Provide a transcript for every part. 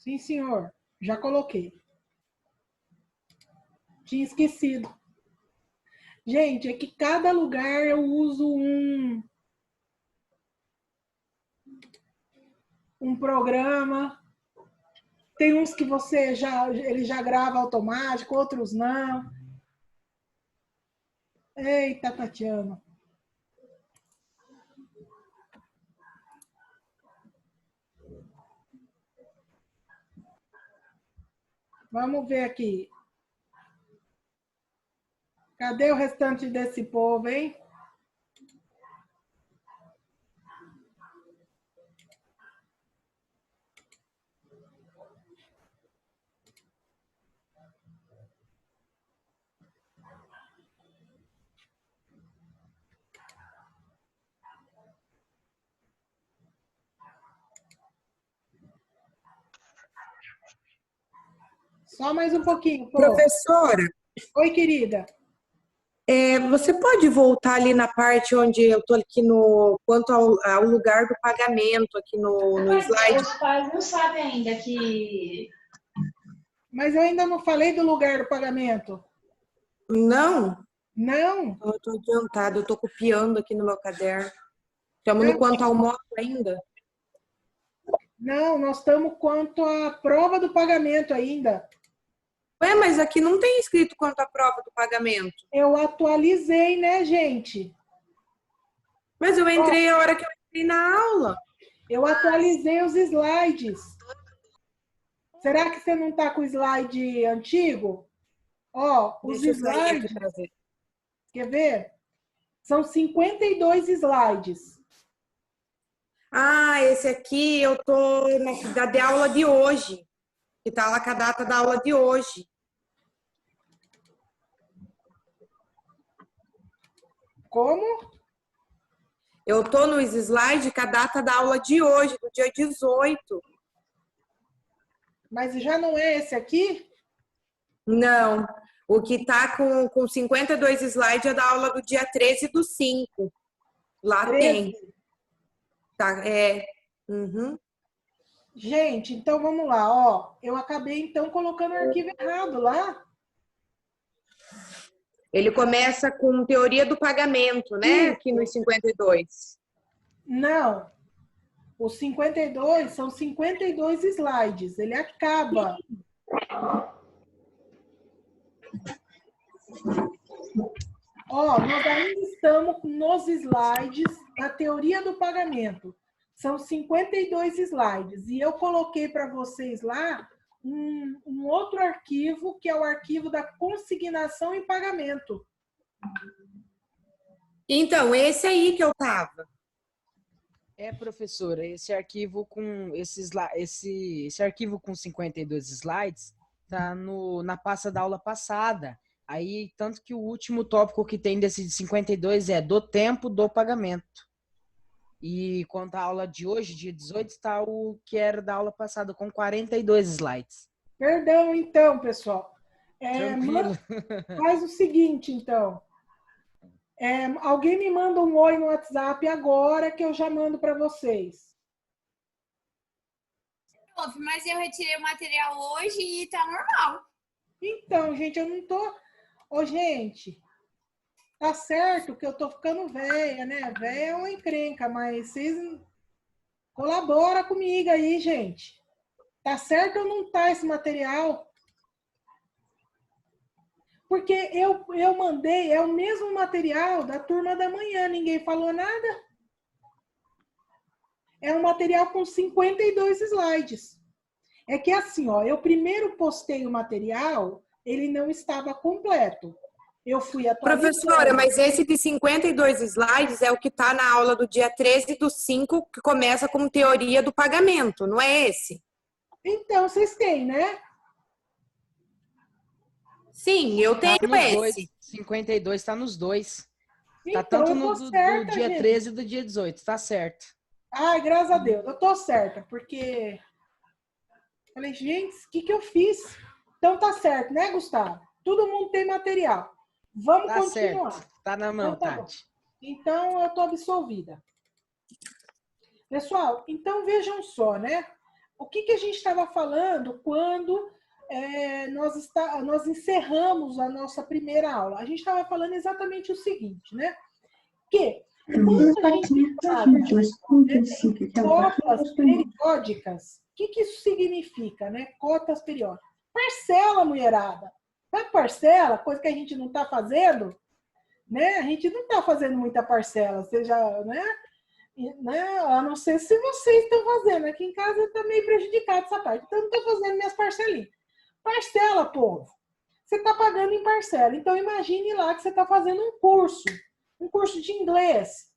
Sim, senhor. Já coloquei. Tinha esquecido. Gente, é que cada lugar eu uso um programa. Tem uns que ele já grava automático, outros não. Eita, Tatiana. Vamos ver aqui. Cadê o restante desse povo, hein? Só mais um pouquinho, pô. Professora, Oi, querida. você pode voltar ali na parte onde eu estou aqui quanto ao lugar do pagamento, aqui no slide? Os pais não sabem ainda que... Mas eu ainda não falei do lugar do pagamento. Não? Não? Eu estou adiantada, eu estou copiando aqui no meu caderno. Estamos no quanto ao modo ainda? Não, nós estamos quanto à prova do pagamento ainda. Ué, mas aqui não tem escrito quanto à prova do pagamento. Eu atualizei, né, gente? Mas eu entrei a hora que eu entrei na aula. Eu atualizei os slides. Será que você não está com o slide antigo? Ó, os Deixa eu sair aqui slides, para ver. quer ver? São 52 slides. Ah, esse aqui eu tô da aula de hoje, que tá lá com a data da aula de hoje. Como? Eu tô nos slides com a data da aula de hoje, do dia 18. Mas já não é esse aqui? Não, o que tá com 52 slides é da aula do dia 13/5. Lá 13. tem. Tá, Uhum. Gente, então vamos lá, ó. Eu acabei então colocando o arquivo errado lá. Ele começa com teoria do pagamento, né? Isso. Aqui nos 52. Não. Os 52 são 52 slides. Ele acaba. Ó, nós ainda estamos nos slides da teoria do pagamento. São 52 slides. E eu coloquei para vocês lá um outro arquivo, que é o arquivo da consignação e pagamento. Então, esse aí que eu tava. Professora, esse arquivo com esse arquivo com 52 slides tá na pasta da aula passada. Aí, tanto que o último tópico que tem desse de 52 é do tempo do pagamento. E quanto à aula de hoje, dia 18, está o que era da aula passada, com 42 slides. Perdão, então, pessoal. Tranquilo. Faz o seguinte, então. Alguém me manda um oi no WhatsApp agora que eu já mando para vocês. Mas eu retirei o material hoje e tá normal. Então, gente, eu não tô... Ô, gente, tá certo que eu tô ficando velha, né? Velha é uma encrenca, mas vocês colaboram comigo aí, gente. Tá certo ou não tá esse material? Porque eu mandei, é o mesmo material da turma da manhã, ninguém falou nada. É um material com 52 slides. É que assim, ó, eu primeiro postei o material, ele não estava completo. Eu fui atualizando. Professora, mas esse de 52 slides é o que está na aula do dia 13/5, que começa com teoria do pagamento, não é esse? Então, vocês têm, né? Sim, eu tenho esse. Dois, 52 está nos dois. Então, tá tanto eu tô do certa, dia gente. 13 e do dia 18, tá certo. Ai, graças a Deus, eu tô certa, porque... Falei, gente, o que eu fiz? Então tá certo, né, Gustavo? Todo mundo tem material. Vamos Tá continuar. certo. Tá na mão, Então, tá bom. Tati. Então, eu tô absolvida. Pessoal, então vejam só, né? o que a gente estava falando quando nós encerramos a nossa primeira aula? A gente estava falando exatamente o seguinte, né? Que quando a gente paga cotas periódicas, o que isso significa, né? Cotas periódicas. Parcela, mulherada. Sabe parcela? Coisa que a gente não está fazendo, né? A gente não está fazendo muita parcela, seja, né? A não ser se vocês estão fazendo. Aqui em casa está meio prejudicado essa parte. Então, eu não estou fazendo minhas parcelinhas. Parcela, povo. Você está pagando em parcela. Então, imagine lá que você está fazendo um curso de inglês.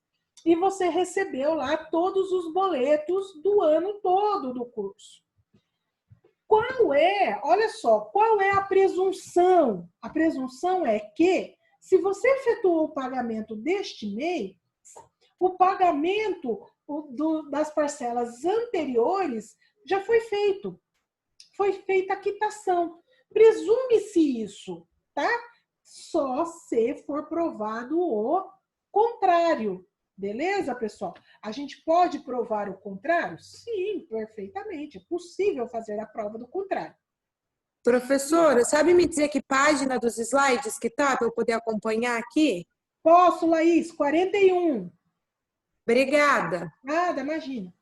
E você recebeu lá todos os boletos do ano todo do curso. Olha só, qual é a presunção? A presunção é que, se você efetuou o pagamento deste mês, o pagamento das parcelas anteriores já foi feito. Foi feita a quitação. Presume-se isso, tá? Só se for provado o contrário. Beleza, pessoal? A gente pode provar o contrário? Sim, perfeitamente. É possível fazer a prova do contrário. Professora, sabe me dizer que página dos slides que tá, para eu poder acompanhar aqui? Posso, Laís? 41. Obrigada. Nada, imagina.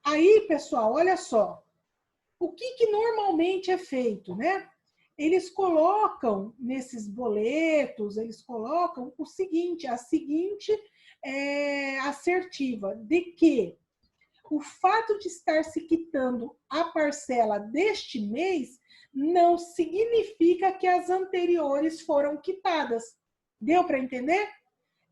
Aí, pessoal, olha só. O que normalmente é feito, né? Eles colocam nesses boletos, eles colocam o seguinte, a seguinte assertiva, de que o fato de estar se quitando a parcela deste mês não significa que as anteriores foram quitadas. Deu para entender?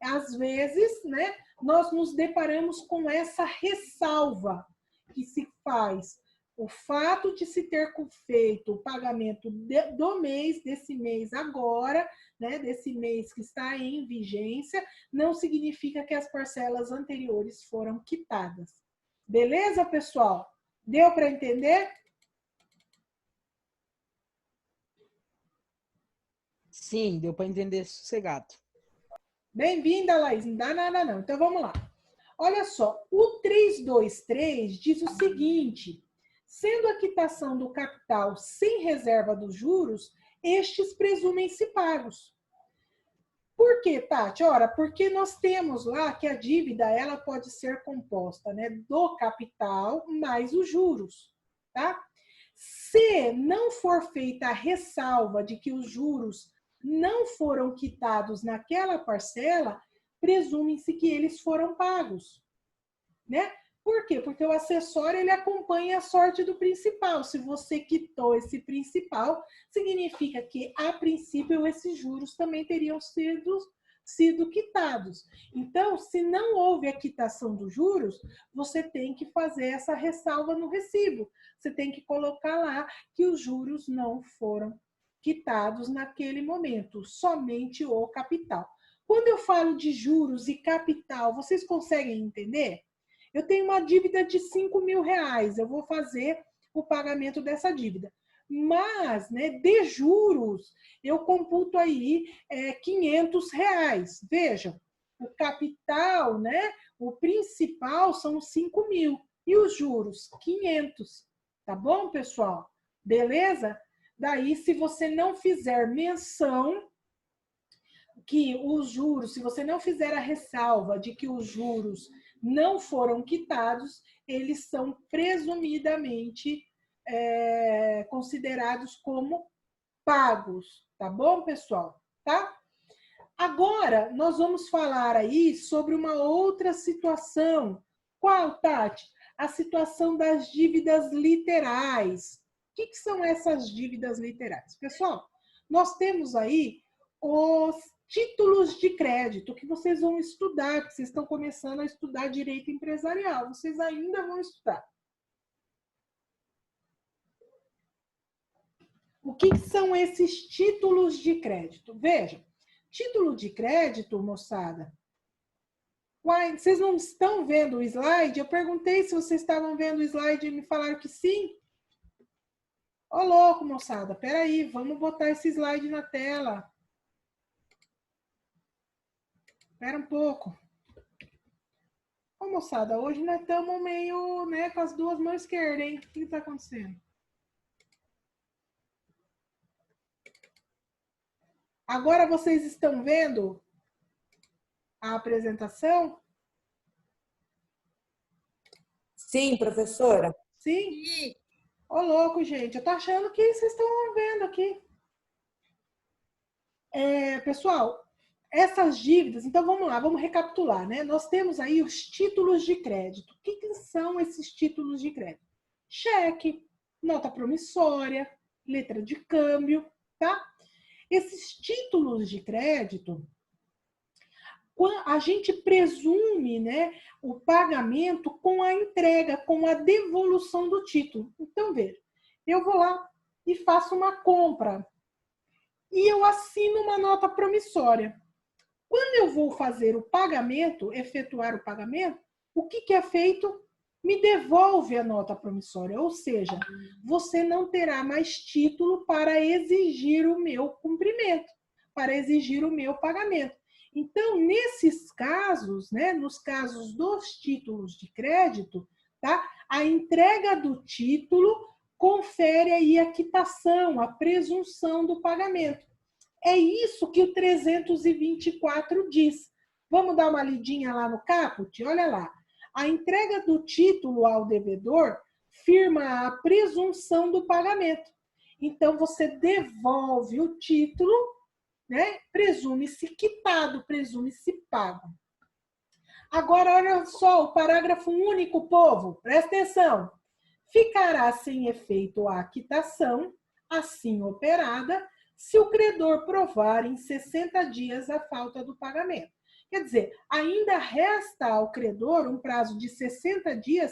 Às vezes, né, nós nos deparamos com essa ressalva que se faz. O fato de se ter feito o pagamento do mês, desse mês agora, né, desse mês que está em vigência, não significa que as parcelas anteriores foram quitadas. Beleza, pessoal? Deu para entender? Sim, deu para entender sossegado. Bem-vinda, Laís. Não dá nada, não. Então, vamos lá. Olha só, o 323 diz o seguinte: sendo a quitação do capital sem reserva dos juros, estes presumem-se pagos. Por quê, Tati? Ora, porque nós temos lá que a dívida ela pode ser composta, né, do capital mais os juros, tá? Se não for feita a ressalva de que os juros não foram quitados naquela parcela, presume-se que eles foram pagos, né? Por quê? Porque o acessório ele acompanha a sorte do principal. Se você quitou esse principal, significa que, a princípio, esses juros também teriam sido quitados. Então, se não houve a quitação dos juros, você tem que fazer essa ressalva no recibo. Você tem que colocar lá que os juros não foram quitados naquele momento, somente o capital. Quando eu falo de juros e capital, vocês conseguem entender? Eu tenho uma dívida de R$5.000, eu vou fazer o pagamento dessa dívida. Mas, né, de juros, eu computo aí R$500. Vejam, o capital, né, o principal são 5.000 e os juros, 500. Tá bom, pessoal? Beleza? Daí, se você não fizer menção que os juros, se você não fizer a ressalva de que os juros não foram quitados, eles são presumidamente considerados como pagos, tá bom, pessoal? Tá? Agora, nós vamos falar aí sobre uma outra situação. Qual, Tati? A situação das dívidas literais. O que são essas dívidas literais? Pessoal, nós temos aí os títulos de crédito que vocês vão estudar, porque vocês estão começando a estudar direito empresarial, vocês ainda vão estudar. O que são esses títulos de crédito? Veja, título de crédito, moçada. Uai, vocês não estão vendo o slide? Eu perguntei se vocês estavam vendo o slide e me falaram que sim. Ô, louco, moçada, peraí, vamos botar esse slide na tela. Espera um pouco. Ô, moçada, hoje nós estamos meio, né, com as duas mãos esquerdas, hein? O que está acontecendo? Agora vocês estão vendo a apresentação? Sim, professora. Sim? Sim. Ô, louco, gente. Eu tô achando que vocês estão vendo aqui. Pessoal, essas dívidas, então vamos lá, vamos recapitular, né? Nós temos aí os títulos de crédito. O que são esses títulos de crédito? Cheque, nota promissória, letra de câmbio, tá? Esses títulos de crédito, a gente presume, né, o pagamento com a entrega, com a devolução do título. Então, veja, eu vou lá e faço uma compra e eu assino uma nota promissória. Quando eu vou fazer o pagamento, efetuar o pagamento, o que é feito? Me devolve a nota promissória, ou seja, você não terá mais título para exigir o meu cumprimento, para exigir o meu pagamento. Então, nesses casos, né, nos casos dos títulos de crédito, tá, a entrega do título confere aí a quitação, a presunção do pagamento. É isso que o 324 diz. Vamos dar uma lidinha lá no caput? Olha lá. A entrega do título ao devedor firma a presunção do pagamento. Então, você devolve o título, né? Presume-se quitado, presume-se pago. Agora, olha só, o parágrafo único, povo, presta atenção. Ficará sem efeito a quitação, assim operada, se o credor provar em 60 dias a falta do pagamento. Quer dizer, ainda resta ao credor um prazo de 60 dias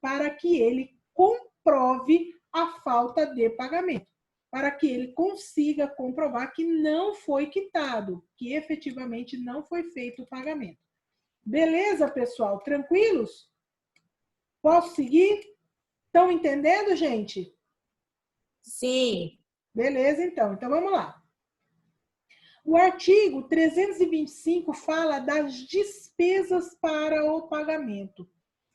para que ele comprove a falta de pagamento, para que ele consiga comprovar que não foi quitado, que efetivamente não foi feito o pagamento. Beleza, pessoal? Tranquilos? Posso seguir? Estão entendendo, gente? Sim. Beleza, então. Então, vamos lá. O artigo 325 fala das despesas para o pagamento.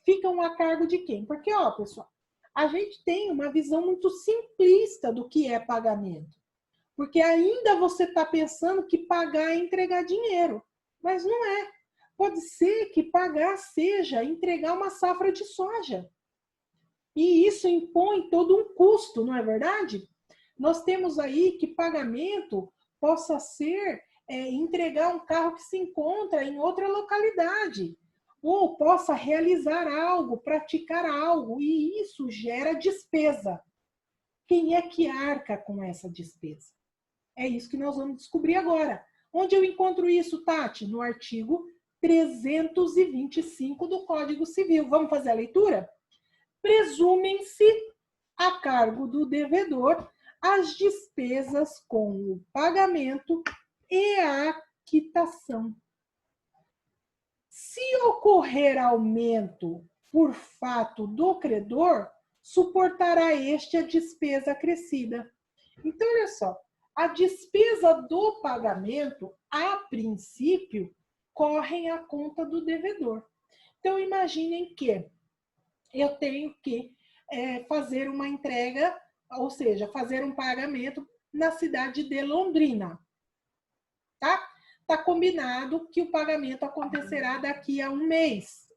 Ficam a cargo de quem? Porque, ó, pessoal, a gente tem uma visão muito simplista do que é pagamento. Porque ainda você está pensando que pagar é entregar dinheiro. Mas não é. Pode ser que pagar seja entregar uma safra de soja. E isso impõe todo um custo, não é verdade? Nós temos aí que pagamento possa ser entregar um carro que se encontra em outra localidade, ou possa realizar algo, praticar algo, e isso gera despesa. Quem é que arca com essa despesa? É isso que nós vamos descobrir agora. Onde eu encontro isso, Tati? No artigo 325 do Código Civil. Vamos fazer a leitura? Presumem-se a cargo do devedor as despesas com o pagamento e a quitação. Se ocorrer aumento por fato do credor, suportará este a despesa acrescida. Então, olha só, a despesa do pagamento, a princípio, correm à conta do devedor. Então, imaginem que eu tenho que fazer uma entrega, ou seja, fazer um pagamento na cidade de Londrina. Tá? Tá combinado que o pagamento acontecerá daqui a um mês.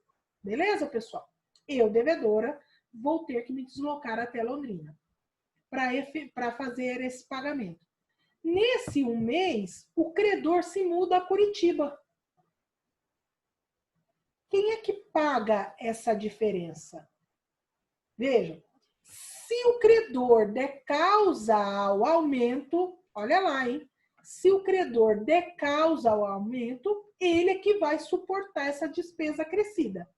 Beleza, pessoal? Eu, devedora, vou ter que me deslocar até Londrina para fazer esse pagamento. Nesse um mês, o credor se muda a Curitiba. Quem é que paga essa diferença? Veja, se o credor der causa ao aumento, olha lá, hein? Se o credor der causa ao aumento, ele é que vai suportar essa despesa acrescida.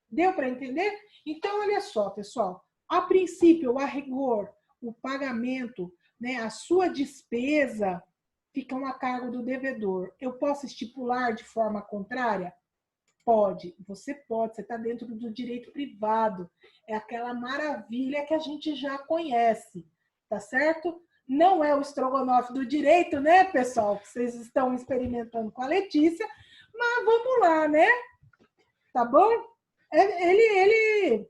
Deu para entender? Então, olha só, pessoal. A princípio, a rigor, o pagamento, né, a sua despesa ficam a cargo do devedor. Eu posso estipular de forma contrária? Pode, você está dentro do direito privado. É aquela maravilha que a gente já conhece, tá certo? Não é o estrogonofe do direito, né, pessoal? Que vocês estão experimentando com a Letícia, mas vamos lá, né? Tá bom? Ele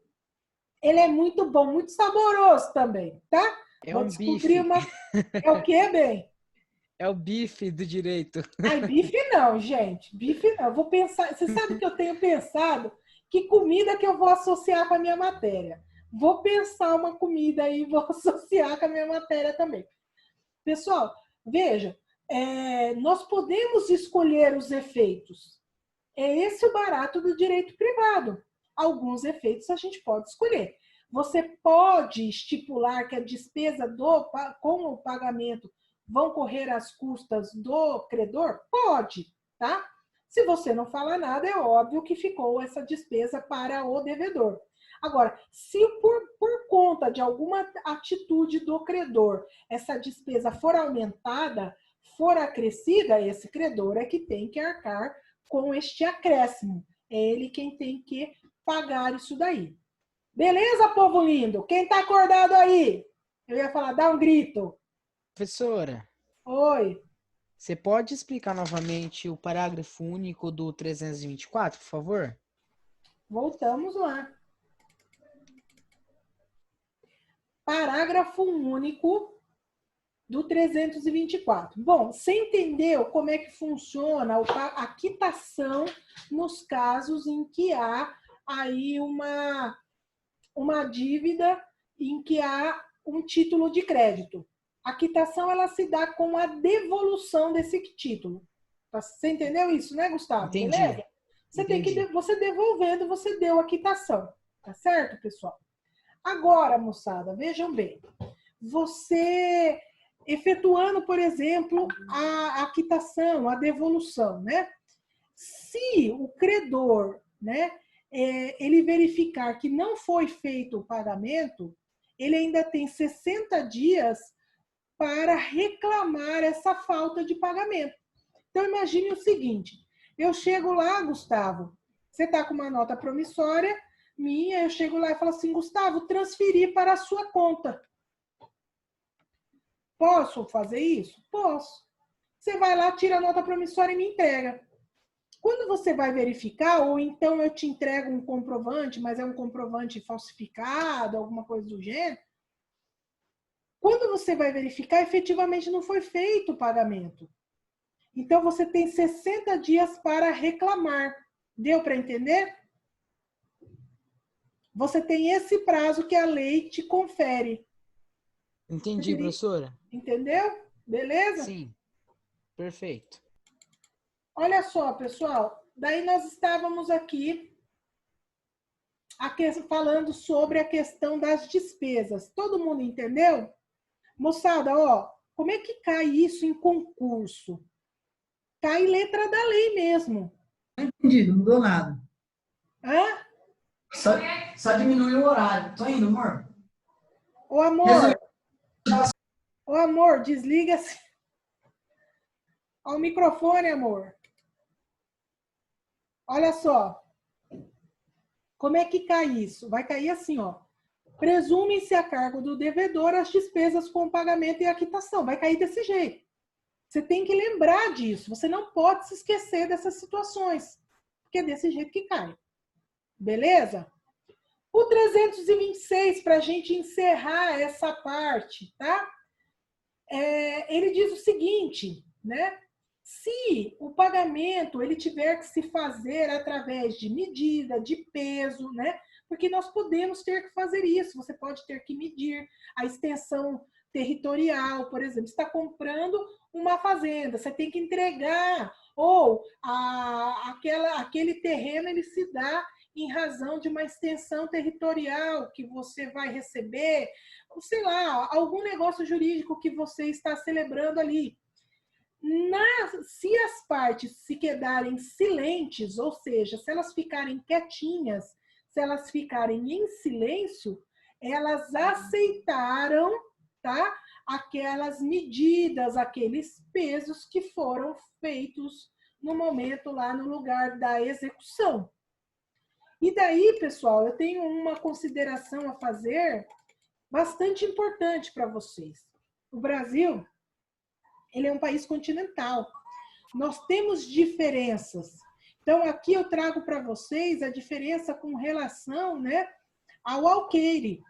é muito bom, muito saboroso também, tá? É Vou um descobrir bife. uma... É o quê, bem? É o bife do direito. Ai, bife não, gente. Bife não. Eu vou pensar... Você sabe que eu tenho pensado que comida que eu vou associar com a minha matéria. Vou pensar uma comida aí e vou associar com a minha matéria também. Pessoal, veja, nós podemos escolher os efeitos. É esse o barato do direito privado. Alguns efeitos a gente pode escolher. Você pode estipular que a despesa com o pagamento vão correr às custas do credor? Pode, tá? Se você não falar nada, é óbvio que ficou essa despesa para o devedor. Agora, se por conta de alguma atitude do credor essa despesa for aumentada, for acrescida, esse credor é que tem que arcar com este acréscimo. É ele quem tem que pagar isso daí. Beleza, povo lindo? Quem tá acordado aí? Eu ia falar, dá um grito. Professora, Oi. você pode explicar novamente o parágrafo único do 324, por favor? Voltamos lá. Parágrafo único do 324. Bom, você entendeu como é que funciona a quitação nos casos em que há aí uma dívida em que há um título de crédito. A quitação ela se dá com a devolução desse título. Você entendeu isso, né, Gustavo? Entendi. Beleza? Você tem que você devolvendo, você deu a quitação. Tá certo, pessoal? Agora, moçada, vejam bem. Você efetuando, por exemplo, a quitação, a devolução, né? Se o credor, né, ele verificar que não foi feito o pagamento, ele ainda tem 60 dias para reclamar essa falta de pagamento. Então, imagine o seguinte, eu chego lá, Gustavo, você está com uma nota promissória minha, eu chego lá e falo assim, Gustavo, transferir para a sua conta. Posso fazer isso? Posso. Você vai lá, tira a nota promissória e me entrega. Quando você vai verificar, ou então eu te entrego um comprovante, mas é um comprovante falsificado, alguma coisa do gênero, quando você vai verificar, efetivamente não foi feito o pagamento. Então, você tem 60 dias para reclamar. Deu para entender? Você tem esse prazo que a lei te confere. Entendi, professora. Entendeu? Beleza? Sim. Perfeito. Olha só, pessoal. Daí nós estávamos aqui falando sobre a questão das despesas. Todo mundo entendeu? Moçada, ó, como é que cai isso em concurso? Cai letra da lei mesmo. Entendi, não mudou nada. Hã? Só diminuiu o horário. Tô indo, amor. Ô amor, desliga-se ao microfone, amor. Olha só. Como é que cai isso? Vai cair assim, ó. Presume-se a cargo do devedor as despesas com o pagamento e a quitação. Vai cair desse jeito. Você tem que lembrar disso. Você não pode se esquecer dessas situações. Porque é desse jeito que cai. Beleza? O 326, para a gente encerrar essa parte, tá? Ele diz o seguinte, né? Se o pagamento ele tiver que se fazer através de medida, de peso, né? Porque nós podemos ter que fazer isso. Você pode ter que medir a extensão territorial, por exemplo. Você está comprando uma fazenda, você tem que entregar, ou aquele terreno ele se dá em razão de uma extensão territorial que você vai receber, sei lá, algum negócio jurídico que você está celebrando ali. Se as partes se quedarem silentes, ou seja, se elas ficarem quietinhas, se elas ficarem em silêncio, elas aceitaram, tá? Aquelas medidas, aqueles pesos que foram feitos no momento lá no lugar da execução. E daí, pessoal, eu tenho uma consideração a fazer bastante importante para vocês. O Brasil, ele é um país continental. Nós temos diferenças. Então, aqui eu trago para vocês a diferença com relação, né, ao alqueire,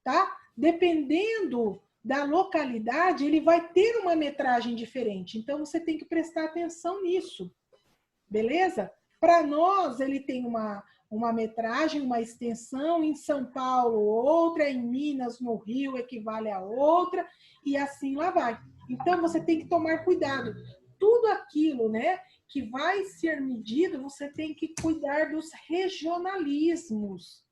tá? Dependendo da localidade, ele vai ter uma metragem diferente. Então, você tem que prestar atenção nisso, beleza? Para nós, ele tem uma metragem, uma extensão, em São Paulo outra, em Minas, no Rio, equivale a outra, e assim lá vai. Então, você tem que tomar cuidado. Tudo aquilo, né, que vai ser medido, você tem que cuidar dos regionalismos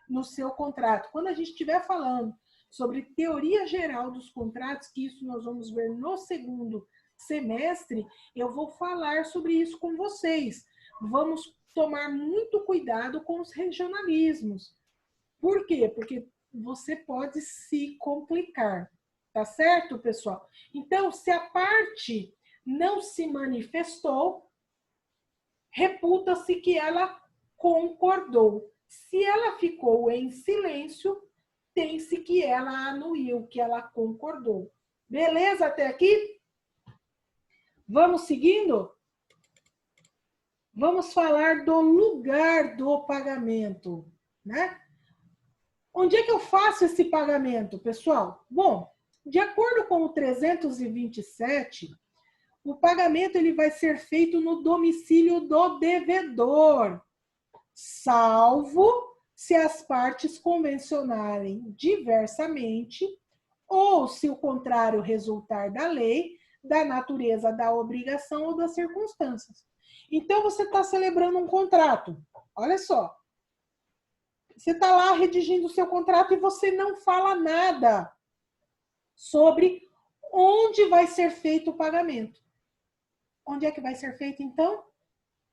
no seu contrato. Quando a gente estiver falando sobre teoria geral dos contratos, que isso nós vamos ver no segundo semestre, eu vou falar sobre isso com vocês. Vamos tomar muito cuidado com os regionalismos. Por quê? Porque você pode se complicar, tá certo, pessoal? Então, se a parte não se manifestou, reputa-se que ela concordou. Se ela ficou em silêncio, tem-se que ela anuiu, que ela concordou. Beleza até aqui? Vamos seguindo? Vamos falar do lugar do pagamento, né? Onde é que eu faço esse pagamento, pessoal? Bom, de acordo com o 327, o pagamento ele vai ser feito no domicílio do devedor, salvo se as partes convencionarem diversamente ou se o contrário resultar da lei, da natureza da obrigação ou das circunstâncias. Então, você está celebrando um contrato. Olha só. Você está lá redigindo o seu contrato e você não fala nada sobre onde vai ser feito o pagamento. Onde é que vai ser feito, então?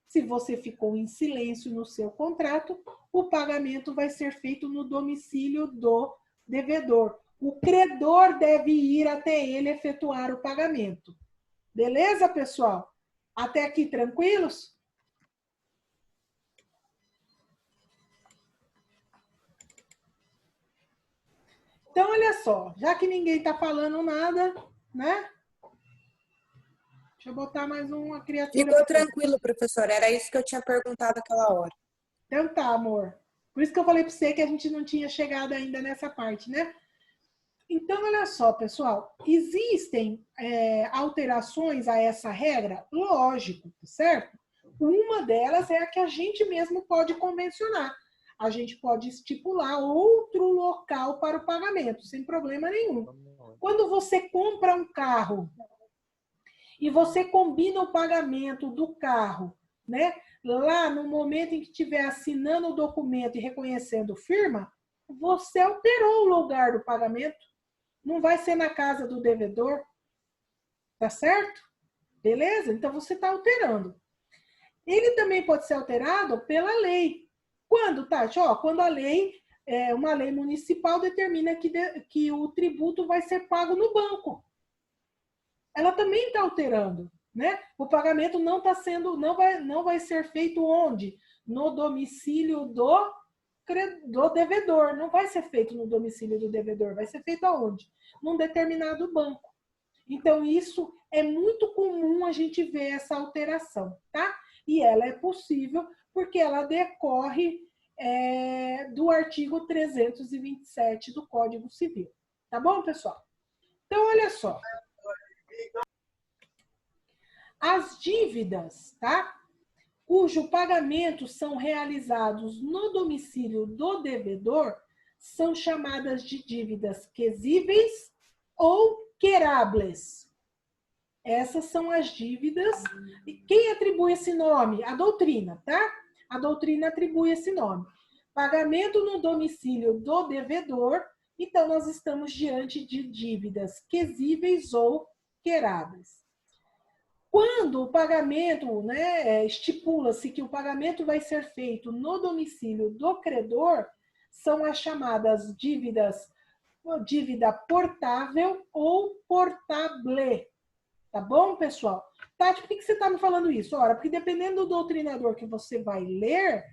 Se você ficou em silêncio no seu contrato, o pagamento vai ser feito no domicílio do devedor. O credor deve ir até ele efetuar o pagamento. Beleza, pessoal? Até aqui, tranquilos? Então, olha só, já que ninguém está falando nada, né? Deixa eu botar mais uma criatura. Ficou tranquilo, professor. Era isso que eu tinha perguntado aquela hora. Então tá, amor. Por isso que eu falei para você que a gente não tinha chegado ainda nessa parte, né? Então, olha só, pessoal. Existem alterações a essa regra? Lógico, certo? Uma delas é a que a gente mesmo pode convencionar. A gente pode estipular outro local para o pagamento, sem problema nenhum. Quando você compra um carro e você combina o pagamento do carro, né? Lá no momento em que estiver assinando o documento e reconhecendo firma, você alterou o lugar do pagamento. Não vai ser na casa do devedor. Tá certo? Beleza? Então você está alterando. Ele também pode ser alterado pela lei. Quando, Tati? Quando a lei, uma lei municipal determina que o tributo vai ser pago no banco. Ela também está alterando, né? O pagamento não vai ser feito onde? No domicílio do devedor. Não vai ser feito no domicílio do devedor. Vai ser feito aonde? Num determinado banco. Então, isso é muito comum a gente ver essa alteração, tá? E ela é possível porque ela decorre do artigo 327 do Código Civil. Tá bom, pessoal? Então, olha só. As dívidas, tá? Cujo pagamento são realizados no domicílio do devedor são chamadas de dívidas quesíveis ou queráveis. Essas são as dívidas. E quem atribui esse nome? A doutrina, tá? A doutrina atribui esse nome. Pagamento no domicílio do devedor. Então, nós estamos diante de dívidas quesíveis ou queráveis. Quando o pagamento, né, estipula-se que o pagamento vai ser feito no domicílio do credor, são as chamadas dívida portável ou portable. Tá bom, pessoal? Tati, por que você está me falando isso? Ora, porque dependendo do doutrinador que você vai ler,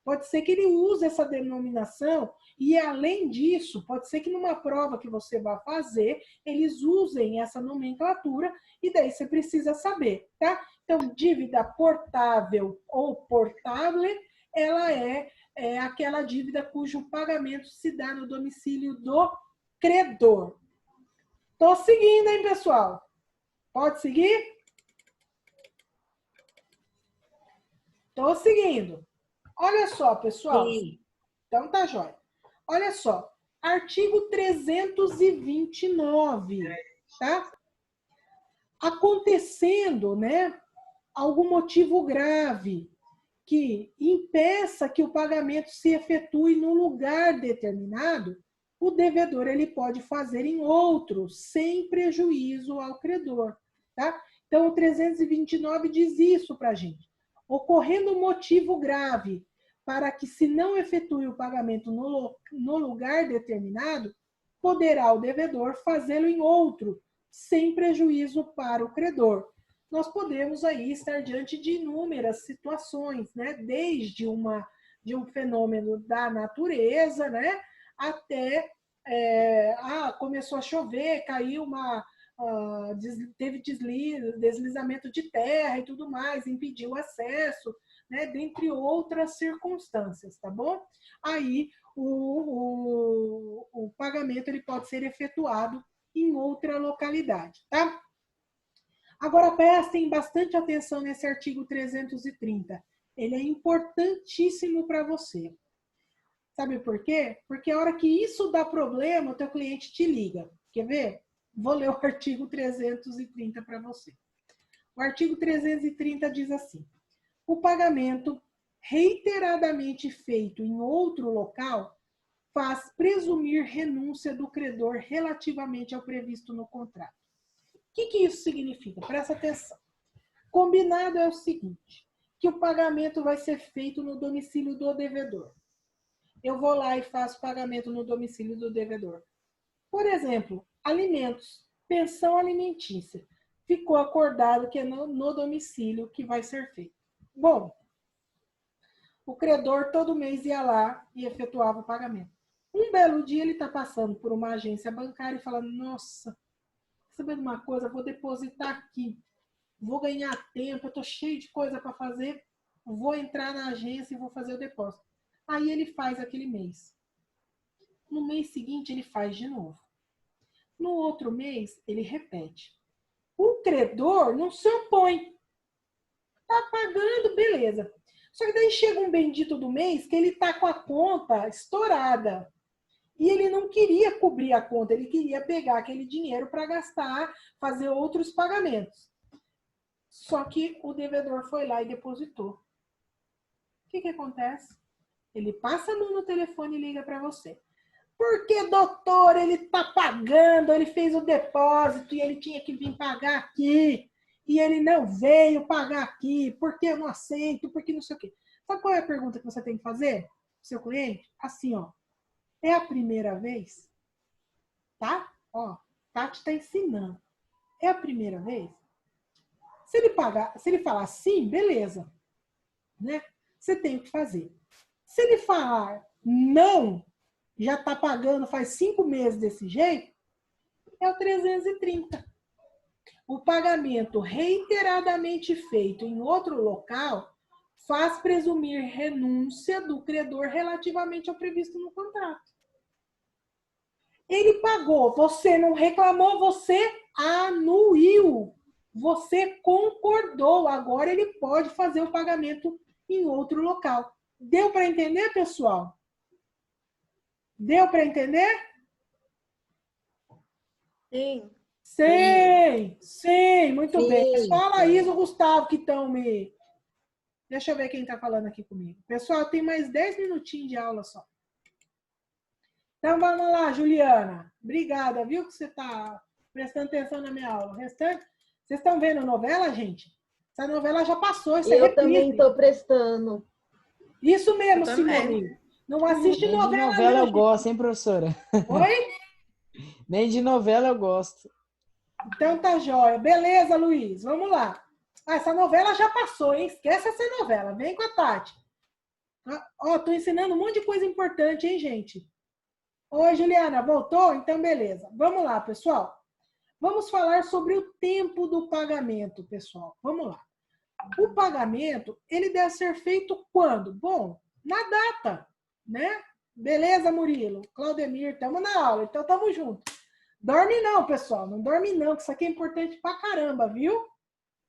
pode ser que ele use essa denominação e, além disso, pode ser que numa prova que você vai fazer, eles usem essa nomenclatura e daí você precisa saber, tá? Então, dívida portável ou portável, ela é aquela dívida cujo pagamento se dá no domicílio do credor. Tô seguindo, hein, pessoal? Pode seguir? Tô seguindo. Olha só, pessoal. Sim. Então tá jóia. Olha só. Artigo 329, tá? Acontecendo, né, algum motivo grave que impeça que o pagamento se efetue num lugar determinado, o devedor ele pode fazer em outro, sem prejuízo ao credor, tá? Então, o 329 diz isso para a gente. Ocorrendo um motivo grave para que se não efetue o pagamento no lugar determinado, poderá o devedor fazê-lo em outro, sem prejuízo para o credor. Nós podemos aí estar diante de inúmeras situações, né? Desde de um fenômeno da natureza, né? Até começou a chover, caiu teve deslizamento de terra e tudo mais, impediu o acesso, né? Dentre outras circunstâncias, tá bom? Aí o pagamento ele pode ser efetuado em outra localidade, tá? Agora, prestem bastante atenção nesse artigo 330. Ele é importantíssimo para você. Sabe por quê? Porque a hora que isso dá problema, o teu cliente te liga. Quer ver? Vou ler o artigo 330 para você. O artigo 330 diz assim: o pagamento reiteradamente feito em outro local faz presumir renúncia do credor relativamente ao previsto no contrato. O que isso significa? Presta atenção. Combinado é o seguinte, que o pagamento vai ser feito no domicílio do devedor. Eu vou lá e faço pagamento no domicílio do devedor. Por exemplo, alimentos, pensão alimentícia. Ficou acordado que é no domicílio que vai ser feito. Bom, o credor todo mês ia lá e efetuava o pagamento. Um belo dia ele está passando por uma agência bancária e fala, nossa, sabendo uma coisa, vou depositar aqui, vou ganhar tempo, eu estou cheio de coisa para fazer, vou entrar na agência e vou fazer o depósito. Aí ele faz aquele mês. No mês seguinte ele faz de novo. No outro mês ele repete. O credor não se opõe. Tá pagando, beleza. Só que daí chega um bendito do mês que ele tá com a conta estourada. E ele não queria cobrir a conta, ele queria pegar aquele dinheiro para gastar, fazer outros pagamentos. Só que o devedor foi lá e depositou. O que acontece? Ele passa a mão no telefone e liga para você. Porque, doutor, ele está pagando, ele fez o depósito e ele tinha que vir pagar aqui. E ele não veio pagar aqui, porque eu não aceito, porque não sei o quê. Sabe qual é a pergunta que você tem que fazer pro seu cliente? Assim, ó. É a primeira vez? Tá? Ó, Tati está ensinando. É a primeira vez? Se ele falar sim, beleza. Né? Você tem que fazer. Se ele falar não, já está pagando faz 5 meses desse jeito, é o 330. O pagamento reiteradamente feito em outro local faz presumir renúncia do credor relativamente ao previsto no contrato. Ele pagou, você não reclamou, você anuiu. Você concordou, agora ele pode fazer o pagamento em outro local. Deu para entender, pessoal? Deu para entender? Sim. Sim, muito Sim. bem. Só a Laís e o Gustavo que estão me... Deixa eu ver quem está falando aqui comigo. Pessoal, tem mais 10 minutinhos de aula só. Então, vamos lá, Juliana. Obrigada, viu, que você está prestando atenção na minha aula. O restante, vocês estão vendo a novela, gente? Essa novela já passou, isso é reprise. Eu também estou prestando. Isso mesmo, Simone. Não assiste Nem novela, de novela não, eu gente. gosto, hein, professora? Oi? Nem de novela eu gosto. Então tá jóia. Beleza, Luiz. Vamos lá. Ah, essa novela já passou, hein? Esquece essa novela. Vem com a Tati. Ó, tô ensinando um monte de coisa importante, hein, gente? Oi, Juliana. Voltou? Então, beleza. Vamos lá, pessoal. Vamos falar sobre o tempo do pagamento, pessoal. Vamos lá. O pagamento, ele deve ser feito quando? Bom, na data, né? Beleza, Murilo? Claudemir, estamos na aula, então estamos juntos. Dorme não, pessoal, não dorme não, que isso aqui é importante pra caramba, viu?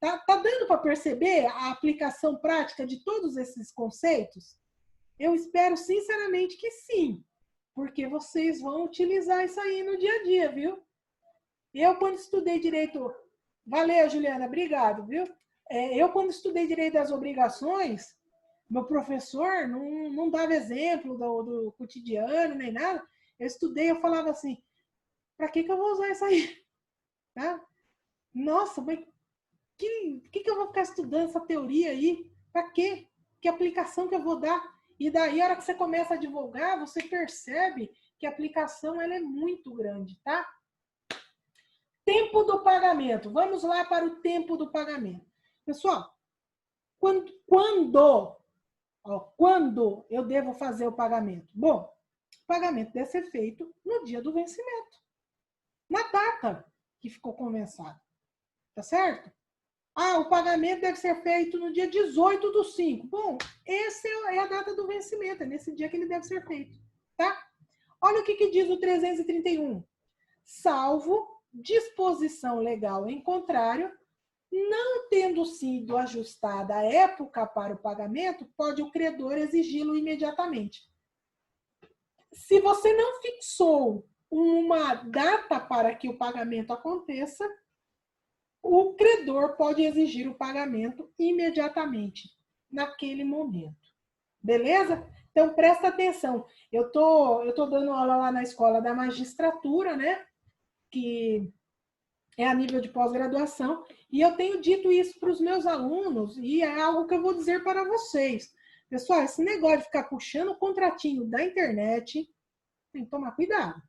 Tá dando para perceber a aplicação prática de todos esses conceitos? Eu espero sinceramente que sim, porque vocês vão utilizar isso aí no dia a dia, viu? Eu, quando estudei direito... Valeu, Juliana, obrigado, viu? Eu, quando estudei direito das obrigações, meu professor não dava exemplo do cotidiano, nem nada. Eu estudei, eu falava assim, para que eu vou usar isso aí? Tá? Nossa, mas que eu vou ficar estudando essa teoria aí? Para quê? Que aplicação que eu vou dar? E daí, a hora que você começa a divulgar, você percebe que a aplicação ela é muito grande, tá? Tempo do pagamento. Vamos lá para o tempo do pagamento. Pessoal, quando eu devo fazer o pagamento? Bom, o pagamento deve ser feito no dia do vencimento. Na data que ficou conversado. Tá certo? O pagamento deve ser feito no dia 18/5. Bom, essa é a data do vencimento. É nesse dia que ele deve ser feito. Tá? Olha o que diz o 331. Salvo disposição legal em contrário, não tendo sido ajustada a época para o pagamento, pode o credor exigi-lo imediatamente. Se você não fixou uma data para que o pagamento aconteça, o credor pode exigir o pagamento imediatamente, naquele momento. Beleza? Então, presta atenção. Eu tô dando aula lá na escola da magistratura, né? Que é a nível de pós-graduação, e eu tenho dito isso para os meus alunos, e é algo que eu vou dizer para vocês. Pessoal, esse negócio de ficar puxando o contratinho da internet, tem que tomar cuidado.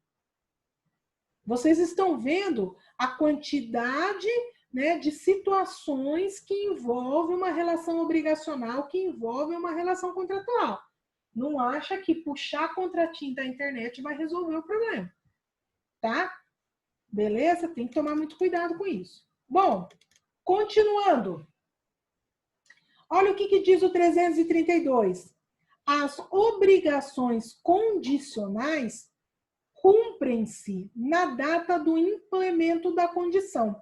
Vocês estão vendo a quantidade, né, de situações que envolvem uma relação obrigacional, que envolvem uma relação contratual. Não acha que puxar contratinho da internet vai resolver o problema, tá? Beleza? Tem que tomar muito cuidado com isso. Bom, continuando. Olha o que diz o 332. As obrigações condicionais cumprem-se na data do implemento da condição,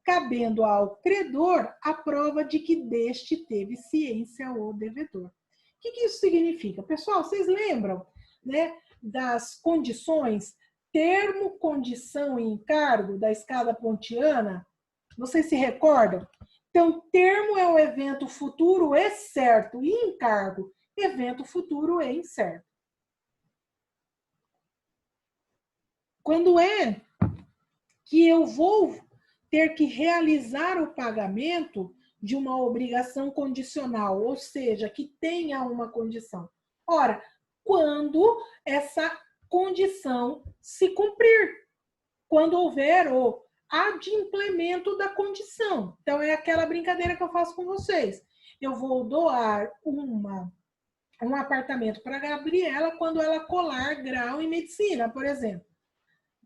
cabendo ao credor a prova de que deste teve ciência o devedor. O que isso significa? Pessoal, vocês lembram, né, das condições termo, condição e encargo da escada pontiana? Vocês se recordam? Então, termo é um evento futuro e certo, e encargo, evento futuro e incerto. Quando é que eu vou ter que realizar o pagamento de uma obrigação condicional, ou seja, que tenha uma condição? Ora, quando essa condição se cumprir, quando houver o adimplemento da condição. Então, é aquela brincadeira que eu faço com vocês. Eu vou doar um apartamento para a Gabriela quando ela colar grau em medicina, por exemplo.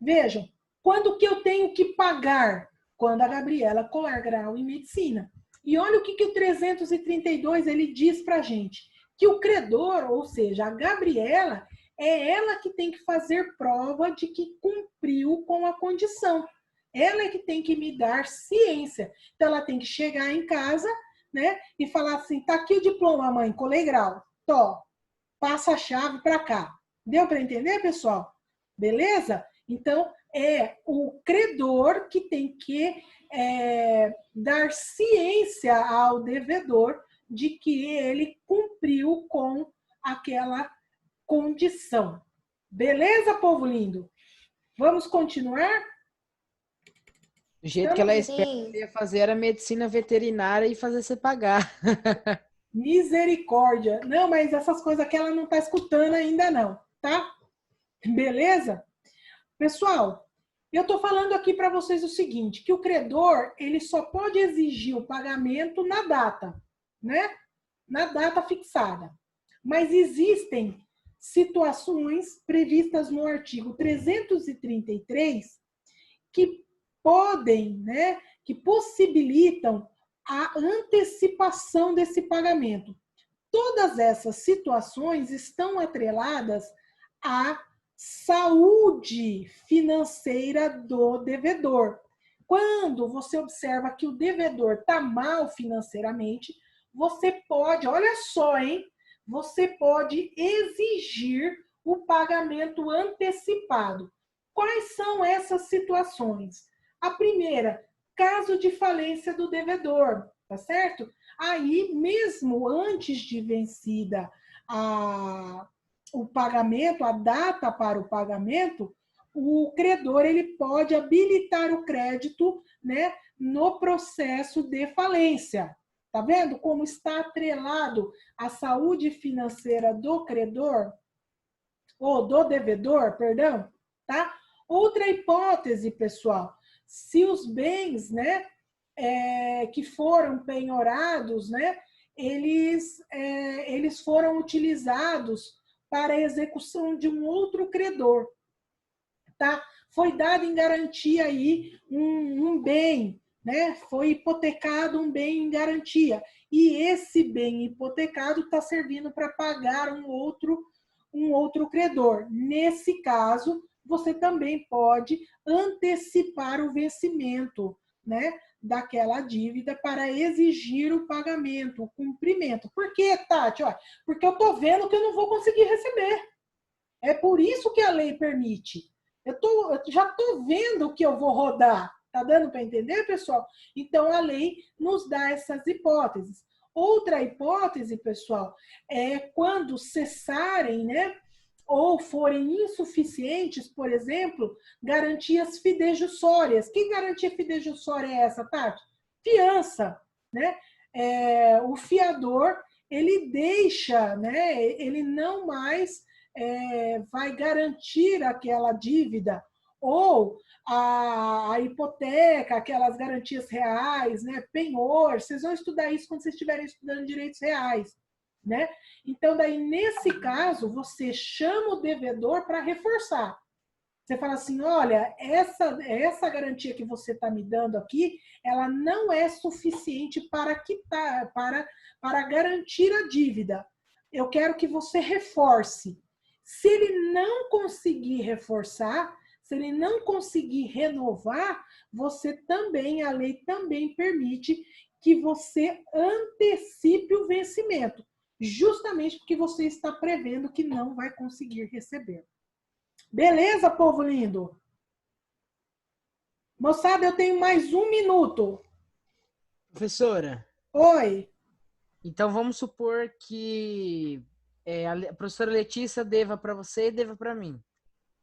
Vejam, quando que eu tenho que pagar? Quando a Gabriela colar grau em medicina. E olha o que o 332 ele diz para a gente. Que o credor, ou seja, a Gabriela, é ela que tem que fazer prova de que cumpriu com a condição. Ela é que tem que me dar ciência. Então, ela tem que chegar em casa, né, e falar assim, tá aqui o diploma, mãe, colei grau. Tó, passa a chave para cá. Deu para entender, pessoal? Beleza? Então, é o credor que tem que dar ciência ao devedor de que ele cumpriu com aquela condição. Beleza, povo lindo? Vamos continuar? Do jeito que ela ia fazer era medicina veterinária e fazer você pagar. Misericórdia. Não, mas essas coisas que ela não está escutando ainda não, tá? Beleza? Pessoal, eu estou falando aqui para vocês o seguinte, que o credor, ele só pode exigir o pagamento na data, né? Na data fixada. Mas existem situações previstas no artigo 333 que podem, né, que possibilitam a antecipação desse pagamento. Todas essas situações estão atreladas à saúde financeira do devedor. Quando você observa que o devedor está mal financeiramente, você pode, olha só, hein? Você pode exigir o pagamento antecipado. Quais são essas situações? A primeira, caso de falência do devedor, tá certo? Aí, mesmo antes de vencida o pagamento, a data para o pagamento, o credor ele pode habilitar o crédito, né, no processo de falência. Tá vendo como está atrelado à saúde financeira do credor? Ou do devedor, perdão, tá? Outra hipótese, pessoal, se os bens, né, que foram penhorados, né, eles foram utilizados para a execução de um outro credor, tá? Foi dado em garantia aí um bem, né? Foi hipotecado um bem em garantia. E esse bem hipotecado está servindo para pagar um outro credor. Nesse caso, você também pode antecipar o vencimento, né, daquela dívida para exigir o pagamento, o cumprimento. Por quê, Tati? Olha, porque eu estou vendo que eu não vou conseguir receber. É por isso que a lei permite. Eu já estou vendo que eu vou rodar. Tá dando para entender, pessoal? Então, a lei nos dá essas hipóteses. Outra hipótese, pessoal, é quando cessarem, né, ou forem insuficientes, por exemplo, garantias fidejussórias. Que garantia fidejussória é essa, Tati? Fiança, né? O fiador, ele deixa, né, ele não mais vai garantir aquela dívida, ou a hipoteca, aquelas garantias reais, né, penhor, vocês vão estudar isso quando vocês estiverem estudando direitos reais, né? Então, daí, nesse caso, você chama o devedor para reforçar. Você fala assim, olha, essa garantia que você está me dando aqui, ela não é suficiente para quitar, para garantir a dívida. Eu quero que você reforce. Se ele não conseguir reforçar, se ele não conseguir renovar, você também, a lei também permite que você antecipe o vencimento, justamente porque você está prevendo que não vai conseguir receber. Beleza, povo lindo? Moçada, eu tenho mais 1 minuto. Professora, Oi. então vamos supor que a professora Letícia deva para você e deva para mim.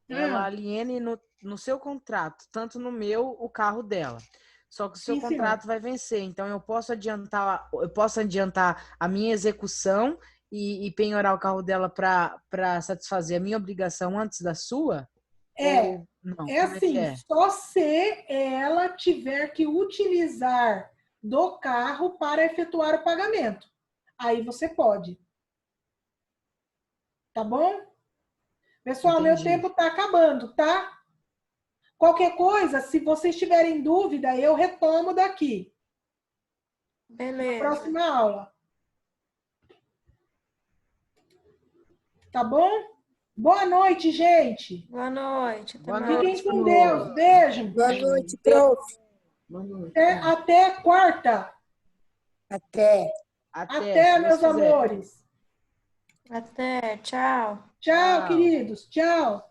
Ela aliene no seu contrato, tanto no meu, o carro dela. Só que o seu Sim, contrato vai vencer. Então, eu posso adiantar a minha execução e penhorar o carro dela para satisfazer a minha obrigação antes da sua? Ou não? É assim, só se ela tiver que utilizar do carro para efetuar o pagamento. Aí você pode. Tá bom? Pessoal, Entendi. meu tempo está acabando, tá? Qualquer coisa, se vocês tiverem dúvida, eu retomo daqui. Beleza. Próxima aula. Tá bom? Boa noite, gente. Boa noite. Boa Fiquem noite, com prof. Deus. Beijo. Boa noite, prof. Boa noite. Até quarta. Até. Até, se Deus meus quiser. amores. Até. Tchau. Tchau, Tchau. queridos. Tchau.